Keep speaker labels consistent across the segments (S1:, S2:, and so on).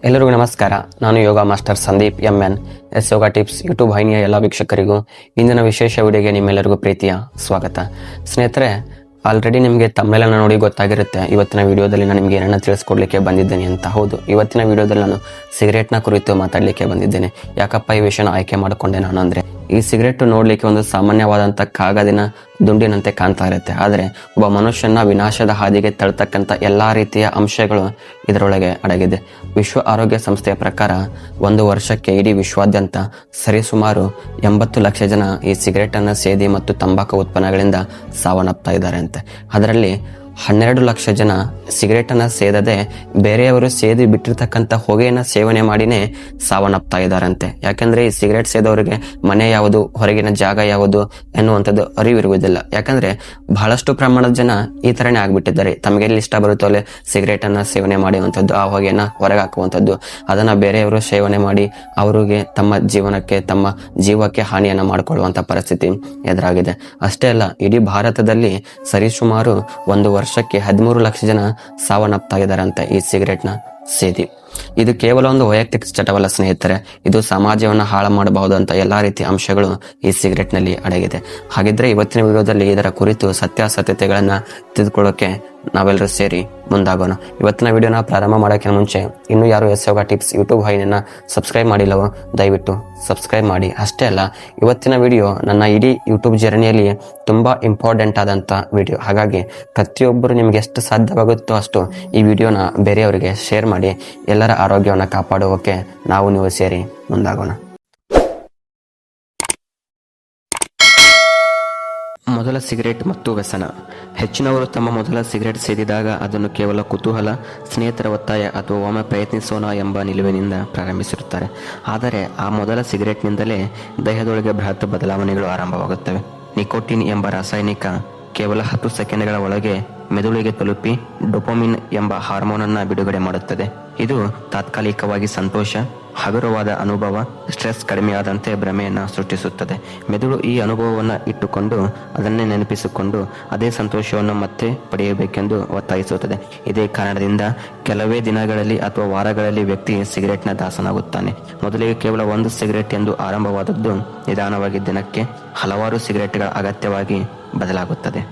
S1: ಎಲ್ಲರಿಗೂ ನಮಸ್ಕಾರ. ನಾನು ಯೋಗ ಮಾಸ್ಟರ್ ಸಂದೀಪ್ MN ಎಸ್ ಯೋಗ ಟಿಪ್ಸ್ ಯೂಟ್ಯೂಬ್ ವಾಹಿನಿಯ ಎಲ್ಲ ವೀಕ್ಷಕರಿಗೂ ಇಂದಿನ ವಿಶೇಷ ವಿಡಿಯೋಗೆ ನಿಮ್ಮೆಲ್ಲರಿಗೂ ಪ್ರೀತಿಯ ಸ್ವಾಗತ. ಸ್ನೇಹಿತರೆ, ಆಲ್ರೆಡಿ ನಿಮಗೆ ತಮಿಳನ್ನು ನೋಡಿ ಗೊತ್ತಾಗಿರುತ್ತೆ ಇವತ್ತಿನ ವಿಡಿಯೋದಲ್ಲಿ ನಾನು ನಿಮಗೆ ಏನನ್ನ ತಿಳಿಸ್ಕೊಡ್ಲಿಕ್ಕೆ ಬಂದಿದ್ದೇನೆ ಅಂತ. ಹೌದು, ಇವತ್ತಿನ ವಿಡಿಯೋದಲ್ಲಿ ನಾನು ಸಿಗರೇಟ್ನ ಕುರಿತು ಮಾತಾಡಲಿಕ್ಕೆ ಬಂದಿದ್ದೇನೆ. ಯಾಕಪ್ಪ ಈ ವಿಷಯನ ಆಯ್ಕೆ ಮಾಡಿಕೊಂಡೆ ನಾನು ಅಂದರೆ, ಈ ಸಿಗರೇಟ್ ನೋಡಲಿಕ್ಕೆ ಒಂದು ಸಾಮಾನ್ಯವಾದಂಥ ಕಾಗದಿನ ದುಂಡಿನಂತೆ ಕಾಣ್ತಾ ಇರುತ್ತೆ. ಆದರೆ ಒಬ್ಬ ಮನುಷ್ಯನ ವಿನಾಶದ ಹಾದಿಗೆ ತಳ್ತಕ್ಕಂಥ ಎಲ್ಲ ರೀತಿಯ ಅಂಶಗಳು ಇದರೊಳಗೆ ಅಡಗಿದೆ. ವಿಶ್ವ ಆರೋಗ್ಯ ಸಂಸ್ಥೆಯ ಪ್ರಕಾರ ಒಂದು ವರ್ಷಕ್ಕೆ ಇಡೀ ವಿಶ್ವಾದ್ಯಂತ ಸರಿಸುಮಾರು 80 ಲಕ್ಷ ಜನ ಈ ಸಿಗರೇಟನ್ನು ಸೇದಿ ಮತ್ತು ತಂಬಾಕು ಉತ್ಪನ್ನಗಳಿಂದ ಸಾವನ್ನಪ್ತಾ ಇದ್ದಾರೆ ಅಂತೆ. ಅದರಲ್ಲಿ 12 ಲಕ್ಷ ಜನ ಸಿಗರೇಟನ್ನು ಸೇದದೆ ಬೇರೆಯವರು ಸೇದಿ ಬಿಟ್ಟಿರ್ತಕ್ಕಂಥ ಹೊಗೆಯನ್ನು ಸೇವನೆ ಮಾಡಿನೇ ಸಾವನ್ನಪ್ತಾ ಇದ್ದಾರಂತೆ. ಯಾಕಂದರೆ ಈ ಸಿಗರೇಟ್ ಸೇದವರಿಗೆ ಮನೆ ಯಾವುದು, ಹೊರಗಿನ ಜಾಗ ಯಾವುದು ಎನ್ನುವಂಥದ್ದು ಅರಿವಿರುವುದಿಲ್ಲ. ಯಾಕಂದರೆ ಬಹಳಷ್ಟು ಪ್ರಮಾಣದ ಜನ ಈ ಥರನೇ ಆಗಿಬಿಟ್ಟಿದ್ದಾರೆ. ತಮಗೆಲ್ಲಿ ಇಷ್ಟ ಬರುತ್ತೋ ಅಲ್ಲಿ ಸಿಗರೇಟನ್ನು ಸೇವನೆ ಮಾಡುವಂಥದ್ದು, ಆ ಹೊಗೆಯನ್ನು ಹೊರಗೆ ಹಾಕುವಂಥದ್ದು, ಅದನ್ನು ಬೇರೆಯವರು ಸೇವನೆ ಮಾಡಿ ಅವರಿಗೆ ತಮ್ಮ ಜೀವನಕ್ಕೆ, ತಮ್ಮ ಜೀವಕ್ಕೆ ಹಾನಿಯನ್ನು ಮಾಡಿಕೊಳ್ಳುವಂಥ ಪರಿಸ್ಥಿತಿ ಎದುರಾಗಿದೆ. ಅಷ್ಟೇ ಅಲ್ಲ, ಇಡೀ ಭಾರತದಲ್ಲಿ ಸರಿಸುಮಾರು ಒಂದು ವರ್ಷಕ್ಕೆ 13 ಲಕ್ಷ ಜನ ಸಾವನ್ನಪ್ತಾ ಇದ್ದಾರಂತೆ ಈ ಸಿಗರೇಟ್ನ ಸೇದಿ. ಇದು ಕೇವಲ ಒಂದು ವೈಯಕ್ತಿಕ ಚಟವಲ್ಲ ಸ್ನೇಹಿತರೆ, ಇದು ಸಮಾಜವನ್ನು ಹಾಳು ಮಾಡಬಹುದಂತ ಎಲ್ಲಾ ರೀತಿಯ ಅಂಶಗಳು ಈ ಸಿಗರೇಟ್ನಲ್ಲಿ ಅಡಗಿದೆ. ಹಾಗಿದ್ರೆ ಇವತ್ತಿನ ವಿಡಿಯೋದಲ್ಲಿ ಇದರ ಕುರಿತು ಸತ್ಯಾಸತ್ಯತೆಗಳನ್ನ ತಿಳಿದುಕೊಳ್ಳೋಕೆ ನಾವೆಲ್ಲರೂ ಸೇರಿ ಮುಂದಾಗೋಣ. ಇವತ್ತಿನ ವಿಡಿಯೋನ ಪ್ರಾರಂಭ ಮಾಡೋಕ್ಕೆ ಮುಂಚೆ ಇನ್ನೂ ಯಾರು ಎಸ್ ಯೋಗ ಟಿಪ್ಸ್ ಯೂಟ್ಯೂಬ್ ವಾಹಿನಿಯನ್ನ ಸಬ್ಸ್ಕ್ರೈಬ್ ಮಾಡಿಲ್ಲವೋ ದಯವಿಟ್ಟು ಸಬ್ಸ್ಕ್ರೈಬ್ ಮಾಡಿ. ಅಷ್ಟೇ ಅಲ್ಲ, ಇವತ್ತಿನ ವಿಡಿಯೋ ನನ್ನ ಇಡೀ ಯೂಟ್ಯೂಬ್ ಜರ್ನಿಯಲ್ಲಿ ತುಂಬಾ ಇಂಪಾರ್ಟೆಂಟ್ ಆದಂಥ ವಿಡಿಯೋ. ಹಾಗಾಗಿ ಪ್ರತಿಯೊಬ್ಬರು ನಿಮ್ಗೆ ಎಷ್ಟು ಸಾಧ್ಯವಾಗುತ್ತೋ ಅಷ್ಟು ಈ ವಿಡಿಯೋನ ಬೇರೆಯವರಿಗೆ ಶೇರ್ ಮಾಡಿ ಎಲ್ಲರ ಆರೋಗ್ಯವನ್ನು ಕಾಪಾಡುವಕ್ಕೆ ನೀವು ಸೇರಿ ಮುಂದಾಗೋಣ. ಮೊದಲ ಸಿಗರೇಟ್ ಮತ್ತು ವ್ಯಸನ. ಹೆಚ್ಚಿನವರು ತಮ್ಮ ಮೊದಲ ಸಿಗರೇಟ್ ಸೇದಿದಾಗ ಅದನ್ನು ಕೇವಲ ಕುತೂಹಲ, ಸ್ನೇಹಿತರ ಒತ್ತಾಯ ಅಥವಾ ಒಮ್ಮೆ ಪ್ರಯತ್ನಿಸೋಣ ಎಂಬ ನಿಲುವಿನಿಂದ ಪ್ರಾರಂಭಿಸಿರುತ್ತಾರೆ. ಆದರೆ ಆ ಮೊದಲ ಸಿಗರೇಟ್ನಿಂದಲೇ ದೇಹದೊಳಗೆ ಬೃಹತ್ ಬದಲಾವಣೆಗಳು ಆರಂಭವಾಗುತ್ತವೆ. ನಿಕೋಟಿನ್ ಎಂಬ ರಾಸಾಯನಿಕ ಕೇವಲ 10 ಸೆಕೆಂಡ್ಗಳ ಒಳಗೆ ಮೆದುಳಿಗೆ ತಲುಪಿ ಡೊಪಮಿನ್ ಎಂಬ ಹಾರ್ಮೋನನ್ನ ಬಿಡುಗಡೆ ಮಾಡುತ್ತದೆ. ಇದು ತಾತ್ಕಾಲಿಕವಾಗಿ ಸಂತೋಷ, ಹಗುರವಾದ ಅನುಭವ, ಸ್ಟ್ರೆಸ್ ಕಡಿಮೆಯಾದಂತೆ ಭ್ರಮೆಯನ್ನು ಸೃಷ್ಟಿಸುತ್ತದೆ. ಮೆದುಳು ಈ ಅನುಭವವನ್ನು ಇಟ್ಟುಕೊಂಡು ಅದನ್ನೇ ನೆನಪಿಸಿಕೊಂಡು ಅದೇ ಸಂತೋಷವನ್ನು ಮತ್ತೆ ಪಡೆಯಬೇಕೆಂದು ಒತ್ತಾಯಿಸುತ್ತದೆ. ಇದೇ ಕಾರಣದಿಂದ ಕೆಲವೇ ದಿನಗಳಲ್ಲಿ ಅಥವಾ ವಾರಗಳಲ್ಲಿ ವ್ಯಕ್ತಿ ಸಿಗರೇಟ್ನ ದಾಸನಾಗುತ್ತಾನೆ. ಮೊದಲಿಗೆ ಕೇವಲ 1 ಸಿಗರೇಟ್ ಎಂದು ಆರಂಭವಾದದ್ದು ನಿಧಾನವಾಗಿ ದಿನಕ್ಕೆ ಹಲವಾರು ಸಿಗರೇಟ್ಗಳ ಅಗತ್ಯವಾಗಿ ಬದಲಾಗುತ್ತದೆ.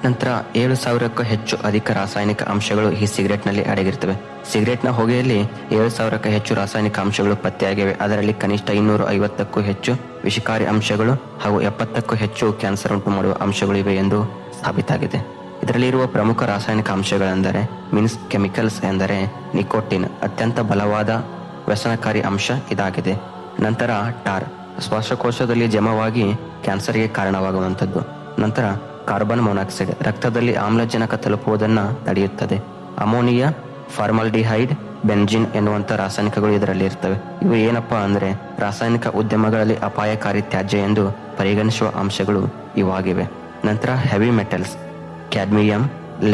S1: ನಂತರ 7,000ಕ್ಕೂ ಹೆಚ್ಚು ಅಧಿಕ ರಾಸಾಯನಿಕ ಅಂಶಗಳು ಈ ಸಿಗರೇಟ್ನಲ್ಲಿ ಅಡಗಿರ್ತವೆ. ಸಿಗರೇಟ್ನ ಹೊಗೆಯಲ್ಲಿ 7,000ಕ್ಕೂ ಹೆಚ್ಚು ರಾಸಾಯನಿಕ ಅಂಶಗಳು ಪತ್ತೆಯಾಗಿವೆ. ಅದರಲ್ಲಿ ಕನಿಷ್ಠ 250ಕ್ಕೂ ಹೆಚ್ಚು ವಿಷಕಾರಿ ಅಂಶಗಳು ಹಾಗೂ 70ಕ್ಕೂ ಹೆಚ್ಚು ಕ್ಯಾನ್ಸರ್ ಉಂಟು ಮಾಡುವ ಅಂಶಗಳು ಇವೆ ಎಂದು ಸಾಬೀತಾಗಿದೆ. ಇದರಲ್ಲಿರುವ ಪ್ರಮುಖ ರಾಸಾಯನಿಕ ಅಂಶಗಳೆಂದರೆ ಮೀನ್ಸ್ ಕೆಮಿಕಲ್ಸ್ ಎಂದರೆ ನಿಕೋಟಿನ್, ಅತ್ಯಂತ ಬಲವಾದ ವ್ಯಸನಕಾರಿ ಅಂಶ ಇದಾಗಿದೆ. ನಂತರ ಟಾರ್, ಶ್ವಾಸಕೋಶದಲ್ಲಿ ಜಮವಾಗಿ ಕ್ಯಾನ್ಸರ್ಗೆ ಕಾರಣವಾಗುವಂಥದ್ದು. ನಂತರ ಕಾರ್ಬನ್ ಮೊನಾಕ್ಸೈಡ್, ರಕ್ತದಲ್ಲಿ ಆಮ್ಲಜನಕ ತಲುಪುವುದನ್ನು ತಡೆಯುತ್ತದೆ. ಅಮೋನಿಯಾ, ಫಾರ್ಮಾಲ್ಡಿಹೈಡ್, ಬೆಂಜಿನ್ ಎನ್ನುವಂಥ ರಾಸಾಯನಿಕಗಳು ಇದರಲ್ಲಿ ಇರ್ತವೆ. ಇವು ಏನಪ್ಪಾ ಅಂದರೆ ರಾಸಾಯನಿಕ ಉದ್ಯಮಗಳಲ್ಲಿ ಅಪಾಯಕಾರಿ ತ್ಯಾಜ್ಯ ಎಂದು ಪರಿಗಣಿಸುವ ಅಂಶಗಳು ಇವಾಗಿವೆ. ನಂತರ heavy metals, cadmium,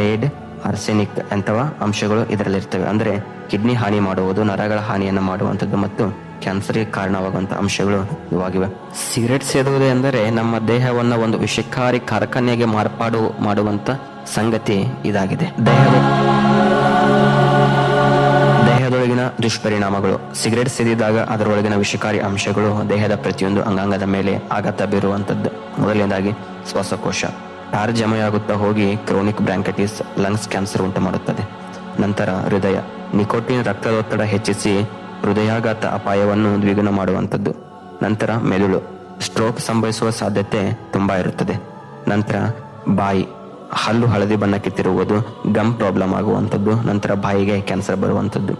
S1: laid, arsenic ಅಂತಹ ಅಂಶಗಳು ಇದರಲ್ಲಿರ್ತವೆ. ಅಂದರೆ ಕಿಡ್ನಿ ಹಾನಿ ಮಾಡುವುದು, ನರಗಳ ಹಾನಿಯನ್ನು ಮಾಡುವಂಥದ್ದು ಮತ್ತು ಕ್ಯಾನ್ಸರ್ಗೆ ಕಾರಣವಾಗುವಂಥ ಅಂಶಗಳು ಇವಾಗಿವೆ. ಸಿಗರೇಟ್ ಸೇದುವುದು ಎಂದರೆ ನಮ್ಮ ದೇಹವನ್ನು ಒಂದು ವಿಷಕಾರಿ ಕಾರ್ಖಾನೆಗೆ ಮಾರ್ಪಾಡು ಮಾಡುವಂಥ ಸಂಗತಿ ಇದಾಗಿದೆ. ದೇಹದೊಳಗಿನ ದುಷ್ಪರಿಣಾಮಗಳು. ಸಿಗರೇಟ್ ಸೇದಿದಾಗ ಅದರೊಳಗಿನ ವಿಷಕಾರಿ ಅಂಶಗಳು ದೇಹದ ಪ್ರತಿಯೊಂದು ಅಂಗಾಂಗದ ಮೇಲೆ ಆಘಾತ ಬೀರುವಂಥದ್ದು. ಮೊದಲನೇದಾಗಿ ಶ್ವಾಸಕೋಶ, ಟಾರ್ ಜಮೆಯಾಗುತ್ತಾ ಹೋಗಿ ಕ್ರೋನಿಕ್ ಬ್ರಾಂಕೈಟಿಸ್, ಲಂಗ್ಸ್ ಕ್ಯಾನ್ಸರ್ ಉಂಟು ಮಾಡುತ್ತದೆ. ನಂತರ ಹೃದಯ, ನಿಕೋಟಿನ್ ರಕ್ತದೊತ್ತಡ ಹೆಚ್ಚಿಸಿ ಹೃದಯಾಘಾತ ಅಪಾಯವನ್ನು ದ್ವಿಗುಣ ಮಾಡುವಂಥದ್ದು. ನಂತರ ಮೆದುಳು, ಸ್ಟ್ರೋಕ್ ಸಂಭವಿಸುವ ಸಾಧ್ಯತೆ ತುಂಬಾ ಇರುತ್ತದೆ. ನಂತರ ಬಾಯಿ, ಹಲ್ಲು ಹಳದಿ ಬಣ್ಣಕ್ಕೆ ತಿರುಗುವುದು, ಗಮ್ ಪ್ರಾಬ್ಲಮ್ ಆಗುವಂಥದ್ದು. ನಂತರ ಬಾಯಿಗೆ ಕ್ಯಾನ್ಸರ್ ಬರುವಂಥದ್ದು.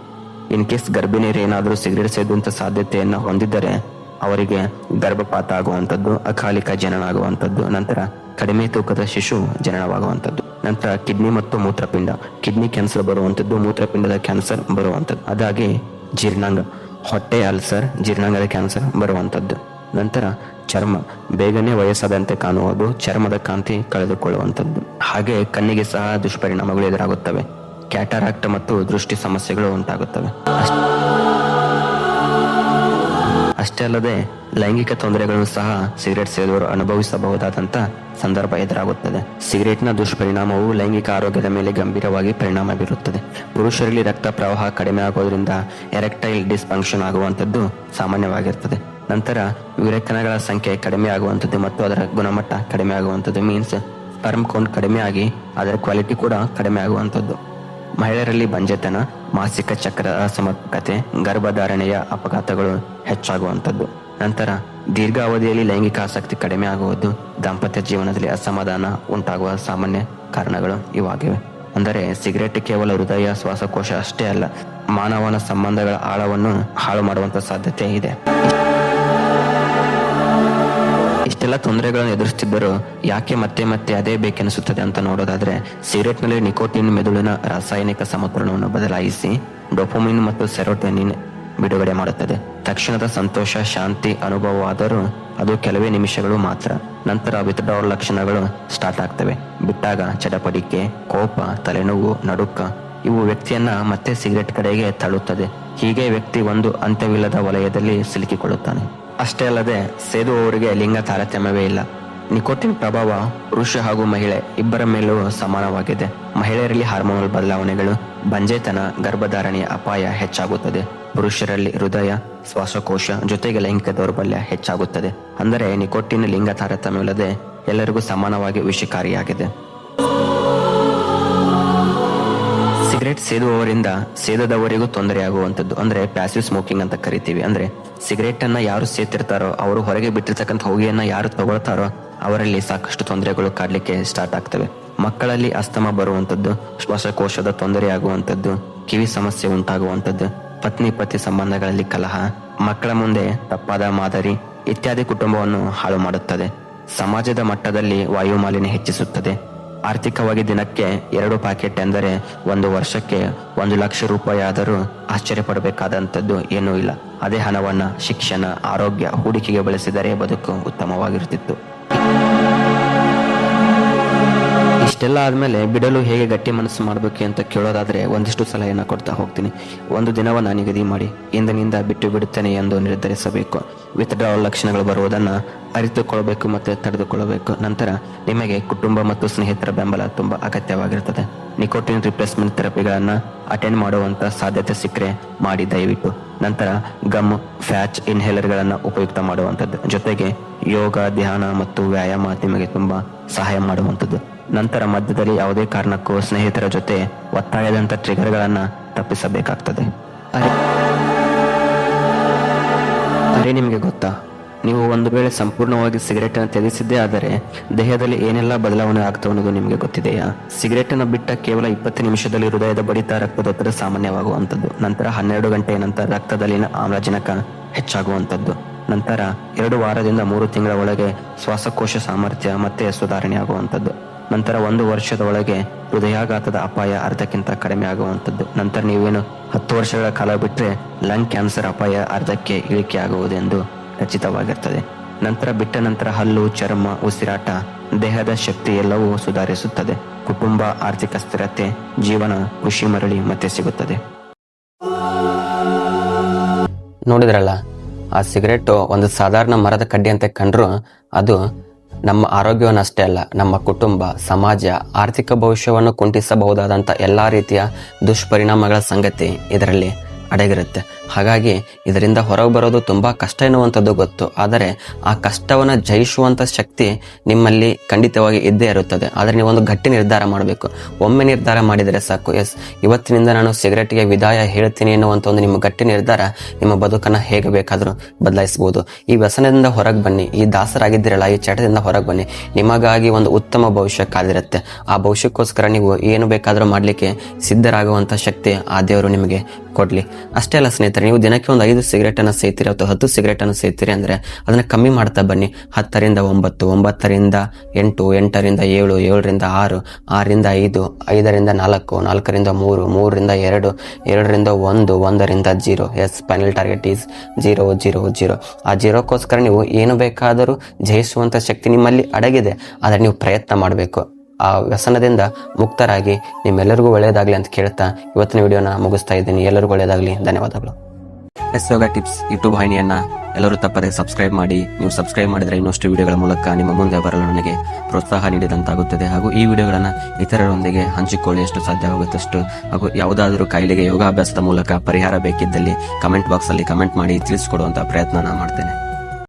S1: ಇನ್ ಕೇಸ್ ಗರ್ಭಿಣಿಯರು ಏನಾದರೂ ಸಿಗರೇಟ್ ಸೇದುವಂಥ ಸಾಧ್ಯತೆಯನ್ನು ಹೊಂದಿದ್ದರೆ ಅವರಿಗೆ ಗರ್ಭಪಾತ ಆಗುವಂಥದ್ದು, ಅಕಾಲಿಕ ಜನನ ಆಗುವಂಥದ್ದು. ನಂತರ ಕಡಿಮೆ ತೂಕದ ಶಿಶು ಜನನವಾಗುವಂಥದ್ದು. ನಂತರ ಕಿಡ್ನಿ ಮತ್ತು ಮೂತ್ರಪಿಂಡ, ಕಿಡ್ನಿ ಕ್ಯಾನ್ಸರ್ ಬರುವಂಥದ್ದು, ಮೂತ್ರಪಿಂಡದ ಕ್ಯಾನ್ಸರ್ ಬರುವಂಥದ್ದು. ಅದಾಗಿ ಜೀರ್ಣಾಂಗ, ಹೊಟ್ಟೆ ಅಲ್ಸರ್, ಜೀರ್ಣಾಂಗದ ಕ್ಯಾನ್ಸರ್ ಬರುವಂಥದ್ದು. ನಂತರ ಚರ್ಮ, ಬೇಗನೆ ವಯಸ್ಸಾದಂತೆ ಕಾಣುವುದು, ಚರ್ಮದ ಕಾಂತಿ ಕಳೆದುಕೊಳ್ಳುವಂಥದ್ದು. ಹಾಗೆ ಕಣ್ಣಿಗೆ ಸಹ ದುಷ್ಪರಿಣಾಮಗಳು ಎದುರಾಗುತ್ತವೆ. ಕ್ಯಾಟರಾಕ್ಟ್ ಮತ್ತು ದೃಷ್ಟಿ ಸಮಸ್ಯೆಗಳು ಉಂಟಾಗುತ್ತವೆ. ಅಷ್ಟೇ ಅಲ್ಲದೆ ಲೈಂಗಿಕ ತೊಂದರೆಗಳನ್ನು ಸಹ ಸಿಗರೆಟ್ ಸೇದುವವರು ಅನುಭವಿಸಬಹುದಾದಂತ ಸಂದರ್ಭ ಎದುರಾಗುತ್ತದೆ. ಸಿಗರೇಟ್ನ ದುಷ್ಪರಿಣಾಮವು ಲೈಂಗಿಕ ಆರೋಗ್ಯದ ಮೇಲೆ ಗಂಭೀರವಾಗಿ ಪರಿಣಾಮ ಬೀರುತ್ತದೆ. ಪುರುಷರಲ್ಲಿ ರಕ್ತ ಪ್ರವಾಹ ಕಡಿಮೆ ಆಗೋದ್ರಿಂದ ಎರೆಕ್ಟೈಲ್ ಡಿಸ್ಫಂಕ್ಷನ್ ಆಗುವಂಥದ್ದು ಸಾಮಾನ್ಯವಾಗಿರ್ತದೆ. ನಂತರ ವಿರೇಚನಗಳ ಸಂಖ್ಯೆ ಕಡಿಮೆ ಆಗುವಂಥದ್ದು ಮತ್ತು ಅದರ ಗುಣಮಟ್ಟ ಕಡಿಮೆ ಆಗುವಂಥದ್ದು, ಮೀನ್ಸ್ ಸ್ಪರ್ಮ್ ಕೌಂಟ್ ಕಡಿಮೆ ಆಗಿ ಅದರ ಕ್ವಾಲಿಟಿ ಕೂಡ ಕಡಿಮೆ ಆಗುವಂಥದ್ದು. ಮಹಿಳೆಯರಲ್ಲಿ ಬಂಜೆತನ, ಮಾಸಿಕ ಚಕ್ರ ಅಸಮರ್ಪಕತೆ, ಗರ್ಭಧಾರಣೆಯ ಅಪಘಾತಗಳು ಹೆಚ್ಚಾಗುವಂಥದ್ದು. ನಂತರ ದೀರ್ಘಾವಧಿಯಲ್ಲಿ ಲೈಂಗಿಕ ಆಸಕ್ತಿ ಕಡಿಮೆ ಆಗುವುದು, ದಾಂಪತ್ಯ ಜೀವನದಲ್ಲಿ ಅಸಮಾಧಾನ ಉಂಟಾಗುವ ಸಾಮಾನ್ಯ ಕಾರಣಗಳು ಇವಾಗಿವೆ. ಅಂದರೆ ಸಿಗರೇಟ್ ಕೇವಲ ಹೃದಯ ಶ್ವಾಸಕೋಶ ಅಷ್ಟೇ ಅಲ್ಲ, ಮಾನವನ ಸಂಬಂಧಗಳ ಆಳವನ್ನು ಹಾಳು ಮಾಡುವಂತ ಸಾಧ್ಯತೆ ಇದೆ. ಇಷ್ಟೆಲ್ಲ ತೊಂದರೆಗಳನ್ನು ಎದುರಿಸುತ್ತಿದ್ದರೂ ಯಾಕೆ ಮತ್ತೆ ಮತ್ತೆ ಅದೇ ಬೇಕೆನಿಸುತ್ತದೆ ಅಂತ ನೋಡೋದಾದ್ರೆ, ಸಿಗರೇಟ್ ನಲ್ಲಿ ನಿಕೋಟಿನ್ ಮೆದುಳಿನ ರಾಸಾಯನಿಕ ಸಮತೋಲನವನ್ನು ಬದಲಾಯಿಸಿ ಡೋಪಮಿನ್ ಮತ್ತು ಸೆರೋಟೋನಿನ್ ಬಿಡುಗಡೆ ಮಾಡುತ್ತದೆ. ತಕ್ಷಣದ ಸಂತೋಷ, ಶಾಂತಿ ಅನುಭವವಾದರೂ ಅದು ಕೆಲವೇ ನಿಮಿಷಗಳು ಮಾತ್ರ. ನಂತರ ವಿತ್ಡ್ರಾವಲ್ ಲಕ್ಷಣಗಳು ಸ್ಟಾರ್ಟ್ ಆಗ್ತವೆ. ಬಿಟ್ಟಾಗ ಚಡಪಡಿಕೆ, ಕೋಪ, ತಲೆನೋವು, ನಡುಕ ಇವು ವ್ಯಕ್ತಿಯನ್ನ ಮತ್ತೆ ಸಿಗರೇಟ್ ಕಡೆಗೆ ತಳ್ಳುತ್ತದೆ. ಹೀಗೆ ವ್ಯಕ್ತಿ ಒಂದು ಅಂತ್ಯವಿಲ್ಲದ ವಲಯದಲ್ಲಿ ಸಿಲುಕಿಕೊಳ್ಳುತ್ತಾನೆ. ಅಷ್ಟೇ ಅಲ್ಲದೆ ಸೇದುವವರಿಗೆ ಲಿಂಗ ತಾರತಮ್ಯವೇ ಇಲ್ಲ. ನಿಕೋಟಿನ್ ಪ್ರಭಾವ ಪುರುಷ ಹಾಗೂ ಮಹಿಳೆ ಇಬ್ಬರ ಮೇಲೂ ಸಮಾನವಾಗಿದೆ. ಮಹಿಳೆಯರಲ್ಲಿ ಹಾರ್ಮೋನಲ್ ಬದಲಾವಣೆಗಳು, ಬಂಜೆತನ, ಗರ್ಭಧಾರಣೆಯ ಅಪಾಯ ಹೆಚ್ಚಾಗುತ್ತದೆ. ಪುರುಷರಲ್ಲಿ ಹೃದಯ, ಶ್ವಾಸಕೋಶ ಜೊತೆಗೆ ಲೈಂಗಿಕ ದೌರ್ಬಲ್ಯ ಹೆಚ್ಚಾಗುತ್ತದೆ. ಅಂದರೆ ನಿಕೋಟಿನ್ ಲಿಂಗ ತಾರತಮ್ಯವಿಲ್ಲದೆ ಎಲ್ಲರಿಗೂ ಸಮಾನವಾಗಿ ವಿಷಕಾರಿಯಾಗಿದೆ. ಸಿಗರೇಟ್ ಸೇದುವವರಿಂದ ಸೇದದವರಿಗೂ ತೊಂದರೆಯಾಗುವಂಥದ್ದು, ಅಂದ್ರೆ ಪ್ಯಾಸಿವ್ ಸ್ಮೋಕಿಂಗ್ ಅಂತ ಕರಿತೀವಿ. ಅಂದ್ರೆ ಸಿಗರೇಟ್ ಅನ್ನ ಯಾರು ಸೇತಿರ್ತಾರೋ, ಅವರು ಹೊರಗೆ ಬಿಟ್ಟಿರ್ತಕ್ಕಂಥ ಹೊಗೆಯನ್ನ ಯಾರು ತಗೊಳ್ತಾರೋ ಅವರಲ್ಲಿ ಸಾಕಷ್ಟು ತೊಂದರೆಗಳು ಕಾಡ್ಲಿಕ್ಕೆ ಸ್ಟಾರ್ಟ್ ಆಗ್ತವೆ. ಮಕ್ಕಳಲ್ಲಿ ಅಸ್ತಮ ಬರುವಂಥದ್ದು, ಶ್ವಾಸಕೋಶದ ತೊಂದರೆ ಆಗುವಂಥದ್ದು, ಕಿವಿ ಸಮಸ್ಯೆ ಉಂಟಾಗುವಂಥದ್ದು, ಪತ್ನಿ ಪತಿ ಸಂಬಂಧಗಳಲ್ಲಿ ಕಲಹ, ಮಕ್ಕಳ ಮುಂದೆ ತಪ್ಪಾದ ಮಾದರಿ ಇತ್ಯಾದಿ ಕುಟುಂಬವನ್ನು ಹಾಳು ಮಾಡುತ್ತದೆ. ಸಮಾಜದ ಮಟ್ಟದಲ್ಲಿ ವಾಯು ಮಾಲಿನ್ಯ ಹೆಚ್ಚಿಸುತ್ತದೆ. ಆರ್ಥಿಕವಾಗಿ ದಿನಕ್ಕೆ 2 ಪ್ಯಾಕೆಟ್ ಎಂದರೆ 1 ವರ್ಷಕ್ಕೆ 1 ಲಕ್ಷ ರೂಪಾಯಿ ಆದರೂ ಆಶ್ಚರ್ಯಪಡಬೇಕಾದಂಥದ್ದು ಏನೂ ಇಲ್ಲ. ಅದೇ ಹಣವನ್ನ ಶಿಕ್ಷಣ, ಆರೋಗ್ಯ, ಹೂಡಿಕೆಗೆ ಬಳಸಿದರೆ ಬದುಕು ಉತ್ತಮವಾಗಿರುತ್ತಿತ್ತು. ಇಷ್ಟೆಲ್ಲ ಆದ್ಮೇಲೆ ಬಿಡಲು ಹೇಗೆ ಗಟ್ಟಿ ಮನಸ್ಸು ಮಾಡಬೇಕು ಅಂತ ಕೇಳೋದಾದ್ರೆ ಒಂದಿಷ್ಟು ಸಲಹೆಯನ್ನ ಕೊಡ್ತಾ ಹೋಗ್ತೀನಿ. ಒಂದು ದಿನವನ್ನ ನಿಗದಿ ಮಾಡಿ ಇಂದಿನಿಂದ ಬಿಟ್ಟು ಬಿಡುತ್ತೇನೆ ಎಂದು ನಿರ್ಧರಿಸಬೇಕು. ವಿತ್ಡ್ರಾವಲ್ ಲಕ್ಷಣಗಳು ಬರುವುದನ್ನ ಅರಿತುಕೊಳ್ಳಬೇಕು ಮತ್ತೆ ತಡೆದುಕೊಳ್ಳಬೇಕು. ನಂತರ ನಿಮಗೆ ಕುಟುಂಬ ಮತ್ತು ಸ್ನೇಹಿತರ ಬೆಂಬಲ ತುಂಬಾ ಅಗತ್ಯವಾಗಿರುತ್ತದೆ. ನಿಕೋಟಿನ್ ರಿಪ್ಲೇಸ್ಮೆಂಟ್ ಥೆರಪಿಗಳನ್ನ ಅಟೆಂಡ್ ಮಾಡುವಂತ ಸಾಧ್ಯತೆ ಸಿಕ್ಕರೆ ಮಾಡಿ ದಯವಿಟ್ಟು. ನಂತರ ಗಮ್, ಫ್ಯಾಚ್ ಇನ್ಹೇಲರ್ಗಳನ್ನ ಉಪಯುಕ್ತ ಮಾಡುವಂಥದ್ದು, ಜೊತೆಗೆ ಯೋಗ, ಧ್ಯಾನ ಮತ್ತು ವ್ಯಾಯಾಮ ನಿಮಗೆ ತುಂಬಾ ಸಹಾಯ ಮಾಡುವಂಥದ್ದು. ನಂತರ ಮಧ್ಯದಲ್ಲಿ ಯಾವುದೇ ಕಾರಣಕ್ಕೂ ಸ್ನೇಹಿತರ ಜೊತೆ ಒತ್ತಾಯದಂತ ಟ್ರಿಗರ್ಗಳನ್ನ ತಪ್ಪಿಸಬೇಕಾಗ್ತದೆ. ಅರೆ ನಿಮಗೆ ಗೊತ್ತಾ, ನೀವು ಒಂದು ವೇಳೆ ಸಂಪೂರ್ಣವಾಗಿ ಸಿಗರೇಟ್ ಅನ್ನು ತ್ಯಜಿಸಿದ್ದೇ ಆದರೆ ದೇಹದಲ್ಲಿ ಏನೆಲ್ಲ ಬದಲಾವಣೆ ಆಗ್ತವೆ ಅನ್ನೋದು ನಿಮಗೆ ಗೊತ್ತಿದೆಯಾ? ಸಿಗರೇಟ್ ಅನ್ನು ಬಿಟ್ಟ ಕೇವಲ 20 ನಿಮಿಷದಲ್ಲಿ ಹೃದಯದ ಬಡಿತ, ರಕ್ತದೊತ್ತಡ ಸಾಮಾನ್ಯವಾಗುವಂಥದ್ದು. ನಂತರ 12 ಗಂಟೆಯ ನಂತರ ರಕ್ತದಲ್ಲಿನ ಆಮ್ಲಜನಕ ಹೆಚ್ಚಾಗುವಂಥದ್ದು. ನಂತರ 2 ವಾರದಿಂದ 3 ತಿಂಗಳ ಒಳಗೆ ಶ್ವಾಸಕೋಶ ಸಾಮರ್ಥ್ಯ ಮತ್ತೆ ಸುಧಾರಣೆ ಆಗುವಂಥದ್ದು. ನಂತರ 1 ವರ್ಷದ ಒಳಗೆ ಹೃದಯಾಘಾತದ ಅಪಾಯ ಅರ್ಧಕ್ಕಿಂತ ಕಡಿಮೆ ಆಗುವಂಥದ್ದು. ನಂತರ ನೀವೇನು 10 ವರ್ಷಗಳ ಕಾಲ ಬಿಟ್ಟರೆ ಲಂಗ್ ಕ್ಯಾನ್ಸರ್ ಅಪಾಯ ಅರ್ಧಕ್ಕೆ ಇಳಿಕೆ ಆಗುವುದೆಂದು ಖಚಿತವಾಗಿರ್ತದೆ. ನಂತರ ಬಿಟ್ಟ ನಂತರ ಹಲ್ಲು, ಚರ್ಮ, ಉಸಿರಾಟ, ದೇಹದ ಶಕ್ತಿ ಎಲ್ಲವೂ ಸುಧಾರಿಸುತ್ತದೆ. ಕುಟುಂಬ, ಆರ್ಥಿಕ ಸ್ಥಿರತೆ, ಜೀವನ, ಖುಷಿ ಮರಳಿ ಮತ್ತೆ ಸಿಗುತ್ತದೆ. ನೋಡಿದ್ರಲ್ಲ, ಆ ಸಿಗರೇಟು ಒಂದು ಸಾಧಾರಣ ಮರದ ಕಡ್ಡಿ ಅಂತ ಕಂಡ್ರು ಅದು ನಮ್ಮ ಆರೋಗ್ಯವನ್ನು ಅಷ್ಟೇ ಅಲ್ಲ, ನಮ್ಮ ಕುಟುಂಬ, ಸಮಾಜ, ಆರ್ಥಿಕ ಭವಿಷ್ಯವನ್ನು ಕುಂಠಿಸಬಹುದಾದಂಥ ಎಲ್ಲ ರೀತಿಯ ದುಷ್ಪರಿಣಾಮಗಳ ಸಂಗತಿ ಇದರಲ್ಲಿ ಅಡಗಿರುತ್ತೆ. ಹಾಗಾಗಿ ಇದರಿಂದ ಹೊರಗೆ ಬರೋದು ತುಂಬ ಕಷ್ಟ ಎನ್ನುವಂಥದ್ದು ಗೊತ್ತು. ಆದರೆ ಆ ಕಷ್ಟವನ್ನು ಜಯಿಸುವಂಥ ಶಕ್ತಿ ನಿಮ್ಮಲ್ಲಿ ಖಂಡಿತವಾಗಿ ಇದ್ದೇ ಇರುತ್ತದೆ. ಆದರೆ ನೀವೊಂದು ಗಟ್ಟಿ ನಿರ್ಧಾರ ಮಾಡಬೇಕು. ಒಮ್ಮೆ ನಿರ್ಧಾರ ಮಾಡಿದರೆ ಸಾಕು, ಎಸ್ ಇವತ್ತಿನಿಂದ ನಾನು ಸಿಗರೇಟ್ಗೆ ವಿದಾಯ ಹೇಳ್ತೀನಿ ಎನ್ನುವಂಥ ಒಂದು ನಿಮ್ಮ ಗಟ್ಟಿ ನಿರ್ಧಾರ ನಿಮ್ಮ ಬದುಕನ್ನು ಹೇಗೆ ಬೇಕಾದರೂ ಬದಲಾಯಿಸಬಹುದು. ಈ ವ್ಯಸನದಿಂದ ಹೊರಗೆ ಬನ್ನಿ, ಈ ದಾಸರಾಗಿದ್ದಿರಲ್ಲ ಈ ಚಟದಿಂದ ಹೊರಗೆ ಬನ್ನಿ. ನಿಮಗಾಗಿ ಒಂದು ಉತ್ತಮ ಭವಿಷ್ಯ ಕಾದಿರುತ್ತೆ. ಆ ಭವಿಷ್ಯಕ್ಕೋಸ್ಕರ ನೀವು ಏನು ಬೇಕಾದರೂ ಮಾಡಲಿಕ್ಕೆ ಸಿದ್ಧರಾಗುವಂಥ ಶಕ್ತಿ ಆ ದೇವರು ನಿಮಗೆ ಕೊಡ್ಲಿ. ಅಷ್ಟೇ ಅಲ್ಲ ಸ್ನೇಹಿತರೆ, ನೀವು ದಿನಕ್ಕೆ ಒಂದು 5 ಸಿಗರೇಟನ್ನು ಸೇರ್ತೀರಿ ಅಥವಾ 10 ಸಿಗರೇಟನ್ನು ಸೇರ್ತೀರಿ ಅಂದರೆ ಅದನ್ನ ಕಮ್ಮಿ ಮಾಡ್ತಾ ಬನ್ನಿ. 10ರಿಂದ 9, 9ರಿಂದ 8, 8ರಿಂದ 7, 7ರಿಂದ 6, 6ರಿಂದ 5, 5ರಿಂದ 4, 4ರಿಂದ 3, 3ರಿಂದ 2, 2ರಿಂದ 1, 1ರಿಂದ 0. Yes, final target is 0, 0, 0. ಆ 0ಕ್ಕೋಸ್ಕರ ನೀವು ಏನು ಬೇಕಾದರೂ ಜಯಿಸುವಂಥ ಶಕ್ತಿ ನಿಮ್ಮಲ್ಲಿ ಅಡಗಿದೆ. ಆದರೆ ನೀವು ಪ್ರಯತ್ನ ಮಾಡಬೇಕು. ಆ ವ್ಯಸನದಿಂದ ಮುಕ್ತರಾಗಿ ನಿಮ್ಮೆಲ್ಲರಿಗೂ ಒಳ್ಳೆಯದಾಗಲಿ ಅಂತ ಕೇಳ್ತಾ ಇವತ್ತಿನ ವಿಡಿಯೋನ ಮುಗಿಸ್ತಾ ಇದ್ದೀನಿ. ಎಲ್ಲರಿಗೂ ಒಳ್ಳೆಯದಾಗಲಿ. ಧನ್ಯವಾದಗಳು. ಎಸ್ ಯೋಗ ಟಿಪ್ಸ್ ಯೂಟ್ಯೂಬ್ ವಾಹಿನಿಯನ್ನ ಎಲ್ಲರೂ ತಪ್ಪದೆ ಸಬ್ಸ್ಕ್ರೈಬ್ ಮಾಡಿ. ನೀವು ಸಬ್ಸ್ಕ್ರೈಬ್ ಮಾಡಿದರೆ ಇನ್ನಷ್ಟು ವಿಡಿಯೋಗಳ ಮೂಲಕ ನಿಮ್ಮ ಮುಂದೆ ಬರಲು ನನಗೆ ಪ್ರೋತ್ಸಾಹ ನೀಡಿದಂತಾಗುತ್ತದೆ. ಹಾಗೂ ಈ ವಿಡಿಯೋಗಳನ್ನು ಇತರರೊಂದಿಗೆ ಹಂಚಿಕೊಳ್ಳಿ ಎಷ್ಟು ಸಾಧ್ಯವಾಗುತ್ತಷ್ಟು. ಹಾಗೂ ಯಾವುದಾದರೂ ಕಾಯಿಲೆಗೆ ಯೋಗಾಭ್ಯಾಸದ ಮೂಲಕ ಪರಿಹಾರ ಬೇಕಿದ್ದಲ್ಲಿ ಕಮೆಂಟ್ ಬಾಕ್ಸ್ ಅಲ್ಲಿ ಕಮೆಂಟ್ ಮಾಡಿ ತಿಳಿಸಿಕೊಡುವಂತ ಪ್ರಯತ್ನ ನಾನು ಮಾಡ್ತೇನೆ.